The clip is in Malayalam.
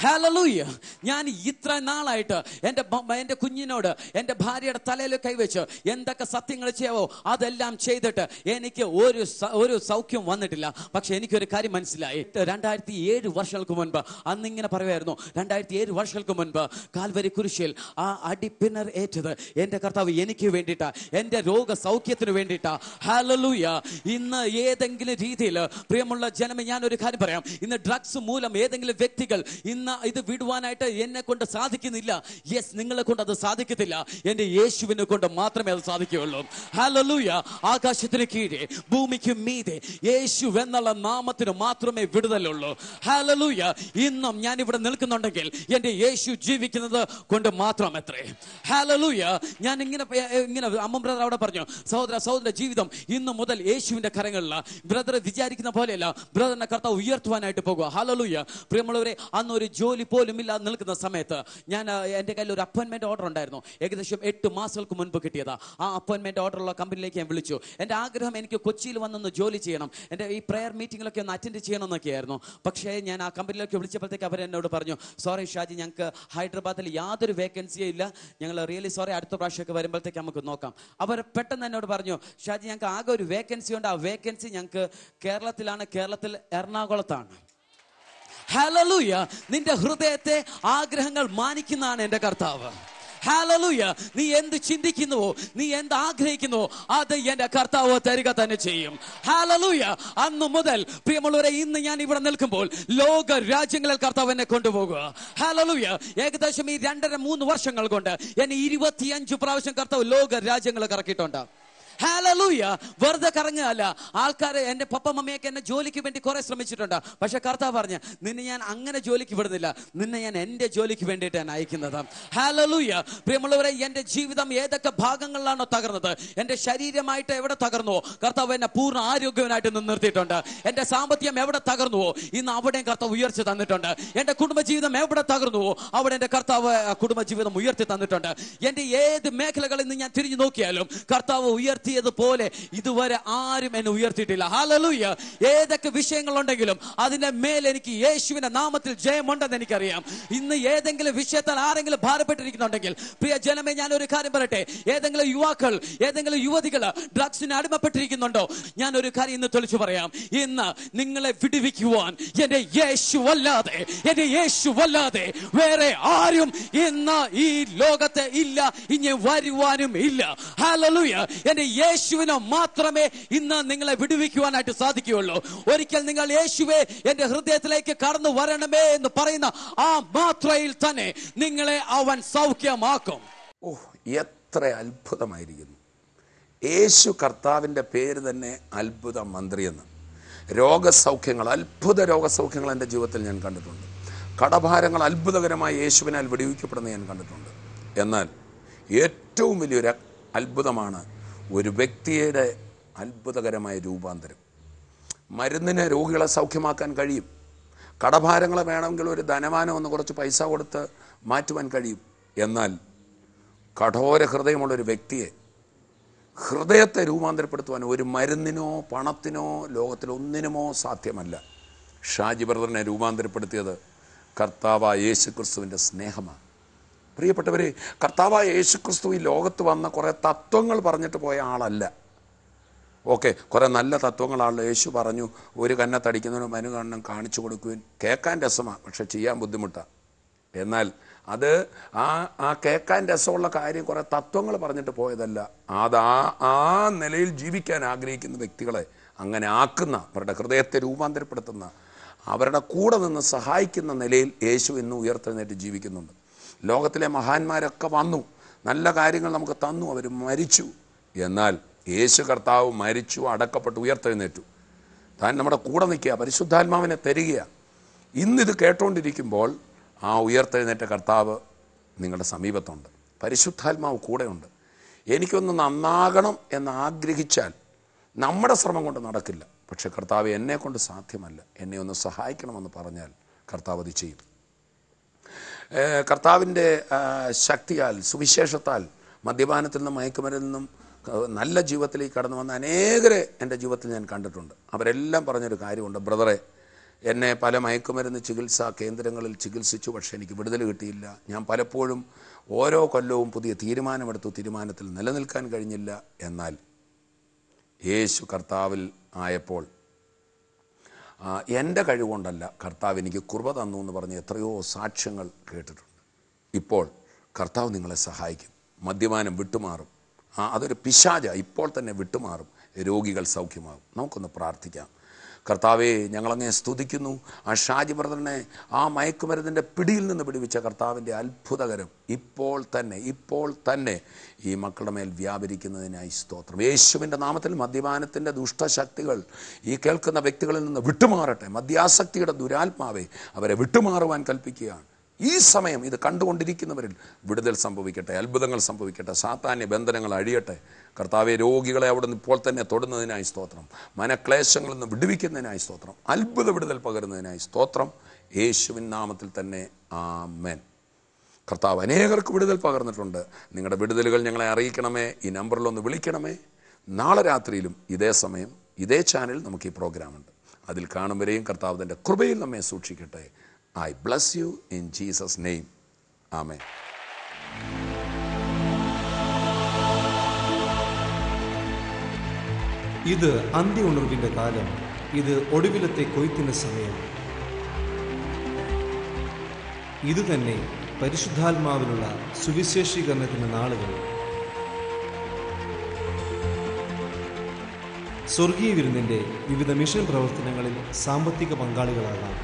ഹല്ലേലൂയ. ഞാൻ ഇത്ര നാളായിട്ട് എൻ്റെ കുഞ്ഞിനോട് എൻ്റെ ഭാര്യയുടെ തലയിൽ കൈവച്ച് എന്തൊക്കെ സത്യങ്ങൾ ചെയ്യാവോ അതെല്ലാം ചെയ്തിട്ട് എനിക്ക് ഒരു സൗഖ്യം വന്നിട്ടില്ല. പക്ഷെ എനിക്കൊരു കാര്യം മനസ്സിലായി. 2007 വർഷങ്ങൾക്ക് മുൻപ് അന്നിങ്ങനെ പറയുമായിരുന്നു, 2007 വർഷങ്ങൾക്ക് മുൻപ് കാൽവരി കുരിശിൽ ആ അടിപ്പിണർ ഏറ്റത് എൻ്റെ കർത്താവ് എനിക്ക് വേണ്ടിയിട്ടാ, എൻ്റെ രോഗസൗഖ്യത്തിന് വേണ്ടിയിട്ടാ. ഹല്ലേലൂയ. ഇന്ന് ഏതെങ്കിലും രീതിയിൽ പ്രിയമുള്ള ജനമേ, ഞാനൊരു കാര്യം പറയാം. ഇന്ന് ഡ്രഗ്സ് മൂലം ഏതെങ്കിലും വ്യക്തികൾ ഇന്ന് ഇത് വിടുവാനായിട്ട് എന്നെ കൊണ്ട് സാധിക്കുന്നില്ല. യെസ്, നിങ്ങളെ കൊണ്ട് അത് സാധിക്കത്തില്ല. എൻ്റെ യേശുവിനെ കൊണ്ട് മാത്രമേ അത് സാധിക്കുകയുള്ളൂ. ഹല്ലേലൂയ. ആകാശത്തിന് കീഴെ ഭൂമിക്ക് മീതെ യേശു എന്നുള്ള നാമത്തിന് മാത്രമേ വിടുതലുള്ളൂ. ഹല്ലേലൂയ. ഇന്നും ഞാൻ ഇവിടെ നിൽക്കുന്നുണ്ടെങ്കിൽ എൻ്റെ യേശു ജീവിക്കുന്നത് കൊണ്ട് മാത്രമത്രേ. ഹല്ലേലൂയ. ഞാൻ ഇങ്ങനെ അമ്മ ബ്രദർ അവിടെ പറഞ്ഞു, സഹോദര ജീവിതം ഇന്നു മുതൽ യേശുവിന്റെ കരങ്ങളിലാണ്. ബ്രദർ വിചാരിക്കുന്ന പോലെയല്ല, ബ്രദറിനെ കർത്താവ് ഉയർത്തുവാനായിട്ട് പോകുക. ഹല്ലേലൂയ. പ്രിയമുള്ളവരെ, അന്നൊരു ജോലി പോലും ഇല്ലാതെ നിൽക്കുന്ന സമയത്ത് എൻ്റെ കയ്യിൽ ഒരു അപ്പോയിൻമെന്റ് ഓർഡർ ഉണ്ടായിരുന്നു. ഏകദേശം 8 മാസങ്ങൾക്ക് മുൻപ് കിട്ടിയതാ. ആ അപ്പോയിൻമെന്റ് ഓർഡറുള്ള കമ്പനിയിലേക്ക് ഞാൻ വിളിച്ചു. എൻ്റെ ആഗ്രഹം എനിക്ക് കൊച്ചിയിൽ വന്നൊന്ന് ജോലി ചെയ്യണം, എൻ്റെ ഈ പ്രെയർ മീറ്റിങ്ങിലൊക്കെ ഒന്ന് അറ്റൻഡ് ചെയ്യണം എന്നൊക്കെയായിരുന്നു. പക്ഷേ ഞാൻ ആ കമ്പനിയിലേക്ക് വിളിച്ചപ്പോഴത്തേക്ക് അവരെന്നോട് പറഞ്ഞു, സോറി ഷാജി, ഞങ്ങൾക്ക് ഹൈദരാബാദിൽ യാതൊരു വേക്കൻസിയും ഇല്ല, ഞങ്ങൾ റിയലി സോറി, അടുത്ത പ്രാവശ്യമൊക്കെ വരുമ്പോഴത്തേക്ക് നമുക്ക് നോക്കാം. അവർ പെട്ടെന്ന് എന്നോട് പറഞ്ഞു, ഷാജി, ഞങ്ങൾക്ക് ആകെ ഒരു വേക്കൻസി ഉണ്ട്, ആ വേക്കൻസി ഞങ്ങൾക്ക് കേരളത്തിലാണ്, കേരളത്തിൽ എറണാകുളത്താണ്. ഹല്ലേലൂയ. നിന്റെ ഹൃദയത്തെ ആഗ്രഹങ്ങൾ മാനിക്കുന്നതാണ് എൻ്റെ കർത്താവ്. ഹല്ലേലൂയ. നീ എന്ത് ചിന്തിക്കുന്നുവോ, നീ എന്ത് ആഗ്രഹിക്കുന്നുവോ, അത് എൻ്റെ കർത്താവ് തരിക തന്നെ ചെയ്യും. ഹല്ലേലൂയ. അന്നു മുതൽ പ്രിയമുള്ളവരെ, ഇന്ന് ഞാൻ ഇവിടെ നിൽക്കുമ്പോൾ ലോക രാജ്യങ്ങളിൽ കർത്താവ് എന്നെ കൊണ്ടുപോകുക. ഹല്ലേലൂയ. ഏകദേശം ഈ 2.5-3 വർഷങ്ങൾ കൊണ്ട് എന്നെ 25 പ്രാവശ്യം കർത്താവ് ലോക രാജ്യങ്ങൾ കറക്കിയിട്ടുണ്ട്. ഹല്ലേലൂയ. വെറുതെ കറങ്ങുകയല്ല. ആൾക്കാരെ, എൻ്റെ പപ്പ മമ്മിയൊക്കെ എന്നെ ജോലിക്ക് വേണ്ടി കുറെ ശ്രമിച്ചിട്ടുണ്ട്. പക്ഷെ കർത്താവ് പറഞ്ഞ, നിന്നെ ഞാൻ അങ്ങനെ ജോലിക്ക് വിടുന്നില്ല, നിന്നെ ഞാൻ എൻ്റെ ജോലിക്ക് വേണ്ടിയിട്ടാണ് അയക്കുന്നത്. ഹല്ലേലൂയ. പ്രിയമുള്ളവരെ, എൻ്റെ ജീവിതം ഏതൊക്കെ ഭാഗങ്ങളിലാണോ തകർന്നത്, എൻ്റെ ശരീരമായിട്ട് എവിടെ തകർന്നുവോ, കർത്താവ് എന്നെ പൂർണ്ണ ആരോഗ്യവനായിട്ട് നിർത്തിയിട്ടുണ്ട്. എൻ്റെ സാമ്പത്തികം എവിടെ തകർന്നുവോ, ഇന്ന് അവിടെയും കർത്താവ് ഉയർച്ച തന്നിട്ടുണ്ട്. എൻ്റെ കുടുംബജീവിതം എവിടെ തകർന്നുവോ, അവിടെ എൻ്റെ കർത്താവ് കുടുംബജീവിതം ഉയർത്തി തന്നിട്ടുണ്ട്. എൻ്റെ ഏത് മേഖലകളിൽ നിന്ന് ഞാൻ തിരിഞ്ഞു നോക്കിയാലും കർത്താവ് പോലെ ഇതുവരെ ആരും എന്നെ ഉയർത്തിയിട്ടില്ല. ഹല്ലേലൂയ. ഏതൊക്കെ വിഷയങ്ങളുണ്ടെങ്കിലും അതിന്റെ മേൽ എനിക്ക് യേശുവിന്റെ നാമത്തിൽ ജയമുണ്ടെന്ന് എനിക്കറിയാം. ഇന്ന് ഏതെങ്കിലും വിഷയത്താൽ ആരെങ്കിലും ഭാരപ്പെട്ടിരിക്കുന്നുണ്ടെങ്കിൽ, പ്രിയ ജനമേ, ഞാൻ ഒരു കാര്യം പറയട്ടെ. ഏതെങ്കിലും യുവാക്കൾ, ഏതെങ്കിലും യുവതികൾ ഡ്രഗ്സിന് അടിമപ്പെട്ടിരിക്കുന്നുണ്ടോ, ഞാൻ ഒരു കാര്യം ഇന്ന് തെളിച്ചു പറയാം. ഇന്ന് നിങ്ങളെ വിടുവിക്കുവാൻ എൻ്റെ യേശുവല്ലാതെ വേറെ ആരും ഇന്ന് ഈ ലോകത്തെ ഇല്ല, ഇനി വരുവാനും ഇല്ല. ഹല്ലേലൂയ. എൻ്റെ യേശുവിനെ മാത്രമേ ഇന്ന് നിങ്ങളെ വിടുവിക്കുവാനായിട്ട് സാധിക്കുകയുള്ളൂ. ഒരിക്കൽ നിങ്ങൾ യേശുവേ എൻ്റെ ഹൃദയത്തിലേക്ക് കടന്നു വരണമേ എന്ന് പറയുന്ന ആ മാത്രയിൽ തന്നെ നിങ്ങളെ അവൻ സൗഖ്യമാക്കും. എത്ര അത്ഭുതമായിരിക്കുന്നു. യേശു കർത്താവിൻ്റെ പേര് തന്നെ അത്ഭുത മന്ത്രിയെന്ന്. രോഗസൗഖ്യങ്ങൾ, അത്ഭുത രോഗസൗഖ്യങ്ങൾ എൻ്റെ ജീവിതത്തിൽ ഞാൻ കണ്ടിട്ടുണ്ട്. കടഭാരങ്ങൾ അത്ഭുതകരമായി യേശുവിനാൽ വിടുവിക്കപ്പെടുന്നത് ഞാൻ കണ്ടിട്ടുണ്ട്. എന്നാൽ ഏറ്റവും വലിയൊരു അത്ഭുതമാണ് ഒരു വ്യക്തിയുടെ അത്ഭുതകരമായ രൂപാന്തരം. മരുന്നിന് രോഗികളെ സൗഖ്യമാക്കാൻ കഴിയും. കടഭാരങ്ങളെ വേണമെങ്കിൽ ഒരു ധനവാനം ഒന്ന് കുറച്ച് പൈസ കൊടുത്ത് മാറ്റുവാൻ കഴിയും. എന്നാൽ കഠോര ഹൃദയമുള്ളൊരു വ്യക്തിയെ, ഹൃദയത്തെ രൂപാന്തരപ്പെടുത്തുവാൻ ഒരു മരുന്നിനോ പണത്തിനോ ലോകത്തിലൊന്നിനുമോ സാധ്യമല്ല. ഷാജി ബ്രദറിനെ രൂപാന്തരപ്പെടുത്തിയത് കർത്താവായ യേശു ക്രിസ്തുവിൻ്റെ സ്നേഹമാണ്. പ്രിയപ്പെട്ടവരെ, കർത്താവായ യേശുക്രിസ്തു ഈ ലോകത്ത് വന്ന കുറേ തത്വങ്ങൾ പറഞ്ഞിട്ട് പോയ ആളല്ല. ഓക്കെ, കുറേ നല്ല തത്വങ്ങളാണല്ലോ യേശു പറഞ്ഞു. ഒരു കന്നത്തടിക്കുന്നതിന് മനുകണ്ണം കാണിച്ചു കൊടുക്കുവാൻ കേൾക്കാൻ രസമാണ്, പക്ഷെ ചെയ്യാൻ ബുദ്ധിമുട്ടാണ്. എന്നാൽ അത് ആ കേൾക്കാൻ രസമുള്ള കാര്യം കുറേ തത്വങ്ങൾ പറഞ്ഞിട്ട് പോയതല്ല. അത് ആ നിലയിൽ ജീവിക്കാൻ ആഗ്രഹിക്കുന്ന വ്യക്തികളെ അങ്ങനെ ആക്കുന്ന, അവരുടെ ഹൃദയത്തെ രൂപാന്തരപ്പെടുത്തുന്ന, അവരുടെ കൂടെ നിന്ന് സഹായിക്കുന്ന നിലയിൽ യേശു ഇന്ന് ഉയർത്തെഴുന്നേറ്റ് ജീവിക്കുന്നുണ്ട്. ലോകത്തിലെ മഹാന്മാരൊക്കെ വന്നു, നല്ല കാര്യങ്ങൾ നമുക്ക് തന്നു, അവർ മരിച്ചു. എന്നാൽ യേശു കർത്താവ് മരിച്ചു, അടക്കപ്പെട്ട് ഉയർത്തെഴുന്നേറ്റു. താൻ നമ്മുടെ കൂടെ നിൽക്കുക, പരിശുദ്ധാത്മാവിനെ തരിക. ഇന്നിത് കേട്ടുകൊണ്ടിരിക്കുമ്പോൾ ആ ഉയർത്തെഴുന്നേറ്റ കർത്താവ് നിങ്ങളുടെ സമീപത്തുണ്ട്. പരിശുദ്ധാത്മാവ് കൂടെയുണ്ട്. എനിക്കൊന്ന് നന്നാകണം എന്ന് ആഗ്രഹിച്ചാൽ നമ്മുടെ ശ്രമം കൊണ്ട് നടക്കില്ല. പക്ഷെ കർത്താവ് എന്നെ കൊണ്ട് സാധ്യമല്ല, എന്നെ ഒന്ന് സഹായിക്കണമെന്ന് പറഞ്ഞാൽ കർത്താവ് അത് ചെയ്യും. കർത്താവിൻ്റെ ശക്തിയാൽ, സുവിശേഷത്താൽ, മദ്യപാനത്തിൽ നിന്നും മയക്കുമരുന്നിൽ നിന്നും നല്ല ജീവിതത്തിലേക്ക് കടന്നു വന്ന അനേകരെ എൻ്റെ ജീവിതത്തിൽ ഞാൻ കണ്ടിട്ടുണ്ട്. അവരെല്ലാം പറഞ്ഞൊരു കാര്യമുണ്ട്, ബ്രദറെ, എന്നെ പല മയക്കുമരുന്ന് ചികിത്സാ കേന്ദ്രങ്ങളിൽ ചികിത്സിച്ചു, പക്ഷേ എനിക്ക് വിടുതൽ കിട്ടിയില്ല. ഞാൻ പലപ്പോഴും ഓരോ കൊല്ലവും പുതിയ തീരുമാനമെടുത്തു, തീരുമാനത്തിൽ നിലനിൽക്കാൻ കഴിഞ്ഞില്ല. എന്നാൽ യേശു കർത്താവിൽ ആയപ്പോൾ എൻ്റെ കഴിവുകൊണ്ടല്ല, കർത്താവ് എനിക്ക് കൃപ തന്നു എന്ന് പറഞ്ഞ് എത്രയോ സാക്ഷ്യങ്ങൾ കേട്ടിട്ടുണ്ട്. ഇപ്പോൾ കർത്താവ് നിങ്ങളെ സഹായിക്കും. മദ്യപാനം വിട്ടുമാറും. അതൊരു പിശാച, ഇപ്പോൾ തന്നെ വിട്ടുമാറും. രോഗികൾ സൗഖ്യമാകും. നമുക്കൊന്ന് പ്രാർത്ഥിക്കാം. കർത്താവേ, ഞങ്ങളങ്ങേ സ്തുതിക്കുന്നു. ആ ഷാജി ബ്രദറിനെ ആ മയക്കുമരുന്നിൻ്റെ പിടിയിൽ നിന്ന് പിടിവിച്ച കർത്താവിൻ്റെ അത്ഭുതകരം ഇപ്പോൾ തന്നെ ഈ മക്കളുടെ മേൽ വ്യാപരിക്കുന്നതിനായി സ്തോത്രം. യേശുവിൻ്റെ നാമത്തിൽ മദ്യപാനത്തിൻ്റെ ദുഷ്ടശക്തികൾ ഈ കേൾക്കുന്ന വ്യക്തികളിൽ നിന്ന് വിട്ടുമാറട്ടെ. മദ്യാസക്തിയുടെ ദുരാത്മാവെ അവരെ വിട്ടുമാറുവാൻ കൽപ്പിക്കുകയാണ്. ഈ സമയം ഇത് കണ്ടുകൊണ്ടിരിക്കുന്നവരിൽ വിടുതൽ സംഭവിക്കട്ടെ, അത്ഭുതങ്ങൾ സംഭവിക്കട്ടെ, സാത്താന്യ ബന്ധനങ്ങൾ അഴിയട്ടെ. കർത്താവെ, രോഗികളെ അവിടുന്ന് ഇപ്പോൾ തന്നെ തൊടുന്നതിനായി സ്തോത്രം. മനക്ലേശങ്ങളിൽ നിന്ന് വിടുവിക്കുന്നതിനായി സ്തോത്രം. അത്ഭുത വിടുതൽ പകരുന്നതിനായി സ്തോത്രം. യേശുവിൻ നാമത്തിൽ തന്നെ ആമേൻ. കർത്താവ് അനേകർക്ക് വിടുതൽ പകർന്നിട്ടുണ്ട്. നിങ്ങളുടെ വിടുതലുകൾ ഞങ്ങളെ അറിയിക്കണമേ. ഈ നമ്പറിലൊന്ന് വിളിക്കണമേ. നാളെ രാത്രിയിലും ഇതേ സമയം ഇതേ ചാനൽ നമുക്ക് ഈ പ്രോഗ്രാമുണ്ട്. അതിൽ കാണും കർത്താവ് തൻ്റെ കൃപയിൽ നമ്മെ സൂക്ഷിക്കട്ടെ. I bless you in Jesus' name. Amen. ഇത് അന്ത്യ ഉണർവിന്റെ കാലം. ഇത് ഒടുവിലത്തെ കൊയ്ത്തിന്റെ സമയം. ഇതുതന്നെ പരിശുദ്ധാത്മാവിലുള്ള സുവിശേഷീകരണത്തിന്റെ നാളുകൾ. സ്വർഗീയ വിരുന്നിന്റെ വിവിധ മിഷൻ പ്രവർത്തനങ്ങളിൽ സാമ്പത്തിക പങ്കാളികളാകാം.